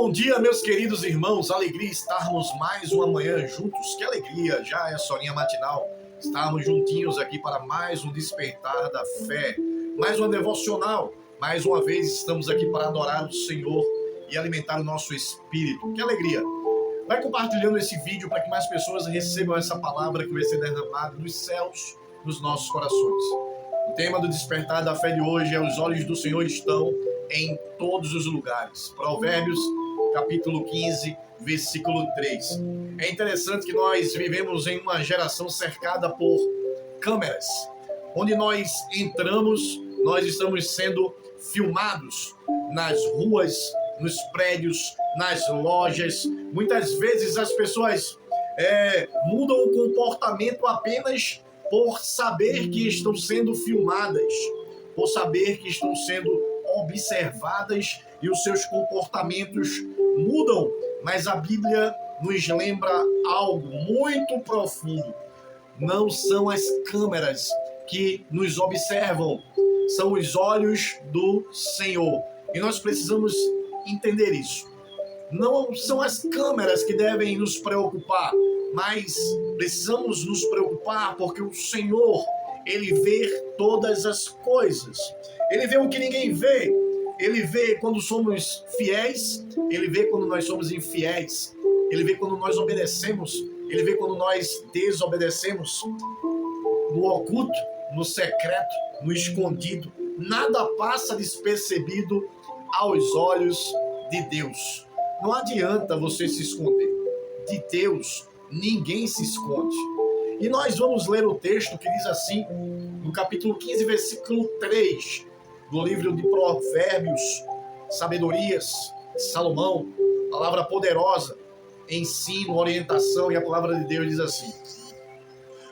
Bom dia, meus queridos irmãos. Alegria estarmos mais uma manhã juntos. Que alegria, já é sorinha matinal. Estarmos juntinhos aqui para mais um despertar da fé, mais uma devocional. Mais uma vez estamos aqui para adorar o Senhor e alimentar o nosso espírito. Que alegria. Vai compartilhando esse vídeo para que mais pessoas recebam essa palavra que vai ser derramada dos céus nos nossos corações. O tema do despertar da fé de hoje é: os olhos do Senhor estão em todos os lugares. Provérbios, capítulo 15, versículo 3. É interessante que nós vivemos em uma geração cercada por câmeras. Onde nós entramos, nós estamos sendo filmados nas ruas, nos prédios, nas lojas. Muitas vezes as pessoas mudam o comportamento apenas por saber que estão sendo filmadas, por saber que estão sendo observadas e os seus comportamentos mudam. Mas a Bíblia nos lembra algo muito profundo. Não são as câmeras que nos observam, são os olhos do Senhor. E nós precisamos entender isso. Não são as câmeras que devem nos preocupar, mas precisamos nos preocupar porque o Senhor, Ele vê todas as coisas. Ele vê o que ninguém vê. Ele vê quando somos fiéis, Ele vê quando nós somos infiéis. Ele vê quando nós obedecemos, Ele vê quando nós desobedecemos. No oculto, no secreto, no escondido, nada passa despercebido aos olhos de Deus. Não adianta você se esconder. De Deus, ninguém se esconde. E nós vamos ler o texto que diz assim, no capítulo 15, versículo 3, do livro de Provérbios, Sabedorias, de Salomão, palavra poderosa, ensino, orientação, e a palavra de Deus diz assim: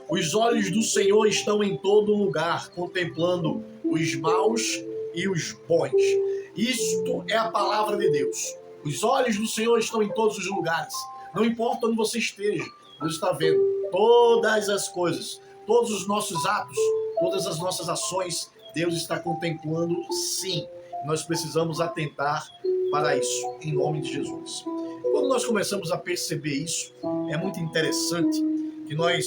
os olhos do Senhor estão em todo lugar, contemplando os maus e os bons. Isto é a palavra de Deus. Os olhos do Senhor estão em todos os lugares. Não importa onde você esteja, Deus está vendo todas as coisas, todos os nossos atos, todas as nossas ações. Deus está contemplando, sim. Nós precisamos atentar para isso, em nome de Jesus. Quando nós começamos a perceber isso, é muito interessante que nós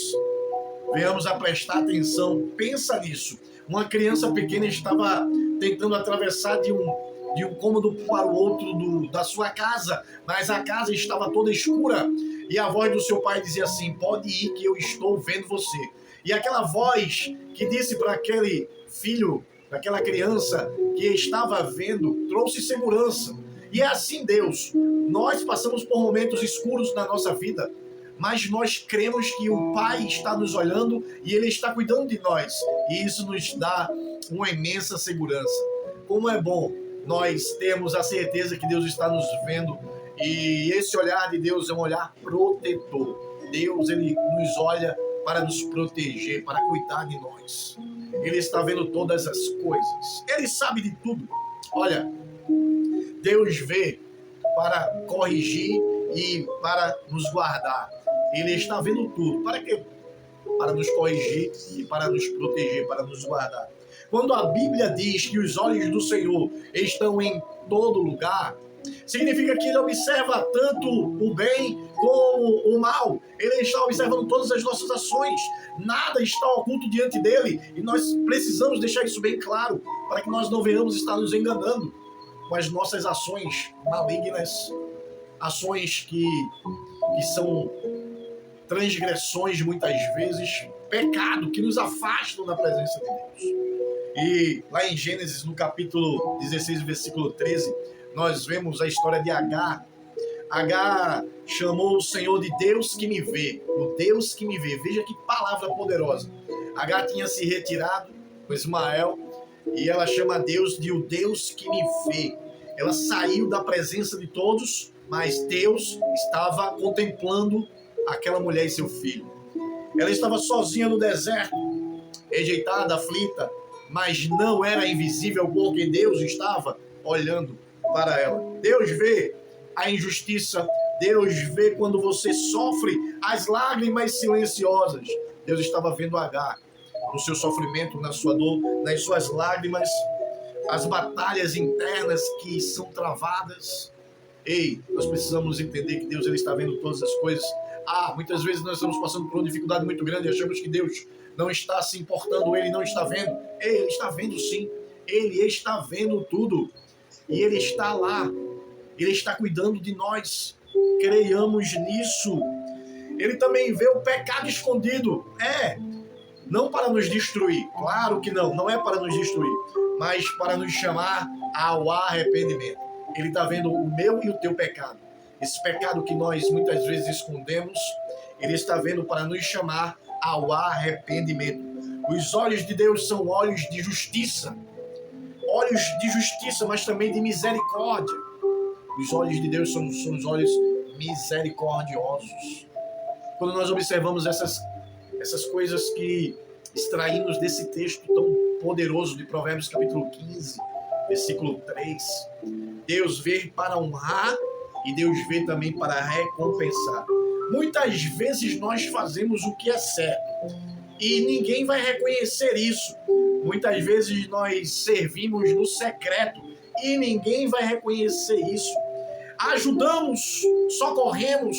venhamos a prestar atenção. Pensa nisso. Uma criança pequena estava tentando atravessar de um cômodo para o outro da sua casa, mas a casa estava toda escura e a voz do seu pai dizia assim: pode ir que eu estou vendo você. E aquela voz que disse para aquele filho, para aquela criança que estava vendo, trouxe segurança. E é assim Deus. Nós passamos por momentos escuros na nossa vida, mas nós cremos que o Pai está nos olhando e Ele está cuidando de nós. E isso nos dá uma imensa segurança. Como é bom nós termos a certeza que Deus está nos vendo. E esse olhar de Deus é um olhar protetor. Deus, Ele nos olha para nos proteger, para cuidar de nós. Ele está vendo todas as coisas. Ele sabe de tudo. Olha, Deus vê para corrigir e para nos guardar. Ele está vendo tudo. Para quê? Para nos corrigir e para nos proteger, para nos guardar. Quando a Bíblia diz que os olhos do Senhor estão em todo lugar, significa que Ele observa tanto o bem como o mal. Ele está observando todas as nossas ações. Nada está oculto diante dEle. E nós precisamos deixar isso bem claro, para que nós não venhamos estar nos enganando com as nossas ações malignas, ações que são transgressões muitas vezes, pecado que nos afastam da presença de Deus. E lá em Gênesis, no capítulo 16, versículo 13, nós vemos a história de Agar. Agar chamou o Senhor de Deus que me vê, o Deus que me vê. Veja que palavra poderosa. Agar tinha se retirado com Ismael e ela chama Deus de o Deus que me vê. Ela saiu da presença de todos, mas Deus estava contemplando aquela mulher e seu filho. Ela estava sozinha no deserto, rejeitada, aflita, mas não era invisível porque Deus estava olhando para ela. Deus vê a injustiça, Deus vê quando você sofre as lágrimas silenciosas. Deus estava vendo Agar no seu sofrimento, na sua dor, nas suas lágrimas, as batalhas internas que são travadas. Ei, nós precisamos entender que Deus ele está vendo todas as coisas. Muitas vezes nós estamos passando por uma dificuldade muito grande e achamos que Deus não está se importando, Ele não está vendo. Ele está vendo sim, Ele está vendo tudo. E Ele está lá, Ele está cuidando de nós. Creiamos nisso. Ele também vê o pecado escondido. Não para nos destruir, claro que não é para nos destruir, mas para nos chamar ao arrependimento. Ele está vendo o meu e o teu pecado. Esse pecado que nós muitas vezes escondemos, Ele está vendo para nos chamar ao arrependimento. Os olhos de Deus são olhos de justiça. Olhos de justiça, mas também de misericórdia. Os olhos de Deus são os olhos misericordiosos. Quando nós observamos essas coisas que extraímos desse texto tão poderoso de Provérbios capítulo 15, versículo 3, Deus vê para honrar e Deus vê também para recompensar. Muitas vezes nós fazemos o que é certo e ninguém vai reconhecer isso. Muitas vezes nós servimos no secreto e ninguém vai reconhecer isso. Ajudamos, socorremos,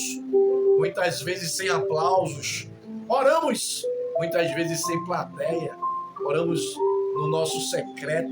muitas vezes sem aplausos. Oramos, muitas vezes sem plateia. Oramos no nosso secreto.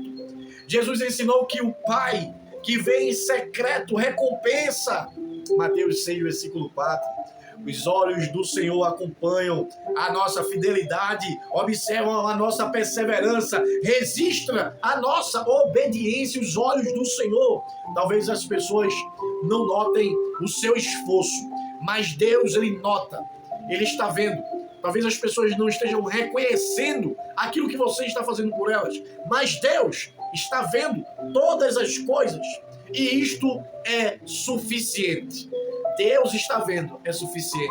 Jesus ensinou que o Pai que vem em secreto recompensa. Mateus 6, versículo 4. Os olhos do Senhor acompanham a nossa fidelidade, observam a nossa perseverança, registra a nossa obediência. Os olhos do Senhor. Talvez as pessoas não notem o seu esforço, mas Deus, Ele nota, Ele está vendo. Talvez as pessoas não estejam reconhecendo aquilo que você está fazendo por elas, mas Deus está vendo todas as coisas e isto é suficiente. Deus está vendo, é suficiente.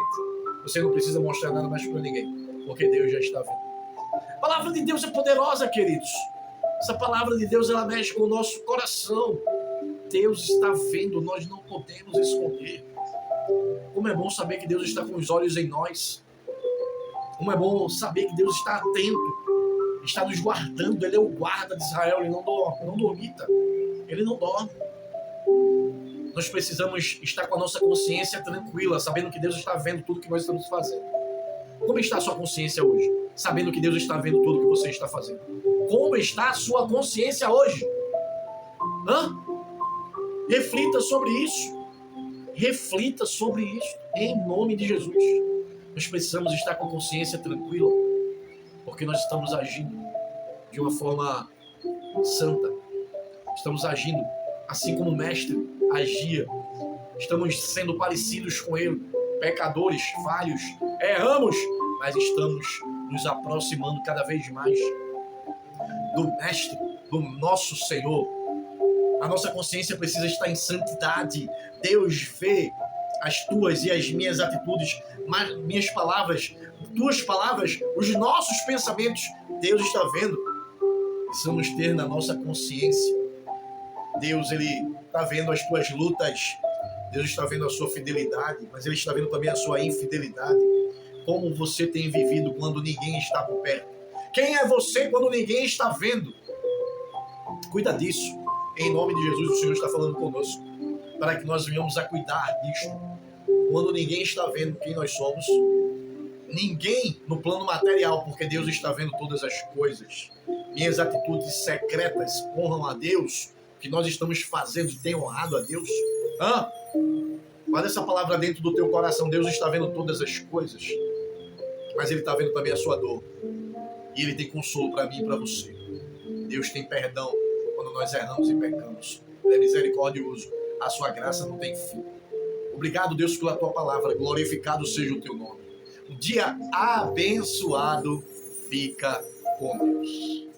Você não precisa mostrar nada mais para ninguém, porque Deus já está vendo. A palavra de Deus é poderosa, queridos. Essa palavra de Deus, ela mexe com o nosso coração. Deus está vendo, nós não podemos esconder. Como é bom saber que Deus está com os olhos em nós. Como é bom saber que Deus está atento, está nos guardando. Ele é o guarda de Israel, Ele não dormita, Ele não dorme. Nós precisamos estar com a nossa consciência tranquila, sabendo que Deus está vendo tudo que nós estamos fazendo. Como está a sua consciência hoje? Sabendo que Deus está vendo tudo que você está fazendo. Como está a sua consciência hoje? Reflita sobre isso. Reflita sobre isso, em nome de Jesus. Nós precisamos estar com a consciência tranquila, porque nós estamos agindo de uma forma santa. Estamos agindo assim como o Mestre agia. Estamos sendo parecidos com Ele, pecadores, falhos, erramos, mas estamos nos aproximando cada vez mais do Mestre, do nosso Senhor. A nossa consciência precisa estar em santidade. Deus vê as tuas e as minhas atitudes, minhas palavras, tuas palavras, os nossos pensamentos. Deus está vendo. Precisamos ter na nossa consciência. Deus, Ele está vendo as tuas lutas. Deus está vendo a sua fidelidade, mas Ele está vendo também a sua infidelidade. Como você tem vivido quando ninguém está por perto. Quem é você quando ninguém está vendo? Cuida disso. Em nome de Jesus, o Senhor está falando conosco, para que nós venhamos a cuidar disto. Quando ninguém está vendo quem nós somos, ninguém no plano material, porque Deus está vendo todas as coisas. Minhas atitudes secretas honram a Deus, o que nós estamos fazendo tem honrado a Deus. Guarda essa palavra dentro do teu coração. Deus está vendo todas as coisas, mas Ele está vendo também a sua dor. E Ele tem consolo para mim e para você. Deus tem perdão quando nós erramos e pecamos. Ele é misericordioso. A sua graça não tem fim. Obrigado, Deus, pela tua palavra. Glorificado seja o teu nome. Um dia abençoado. Fica com Deus.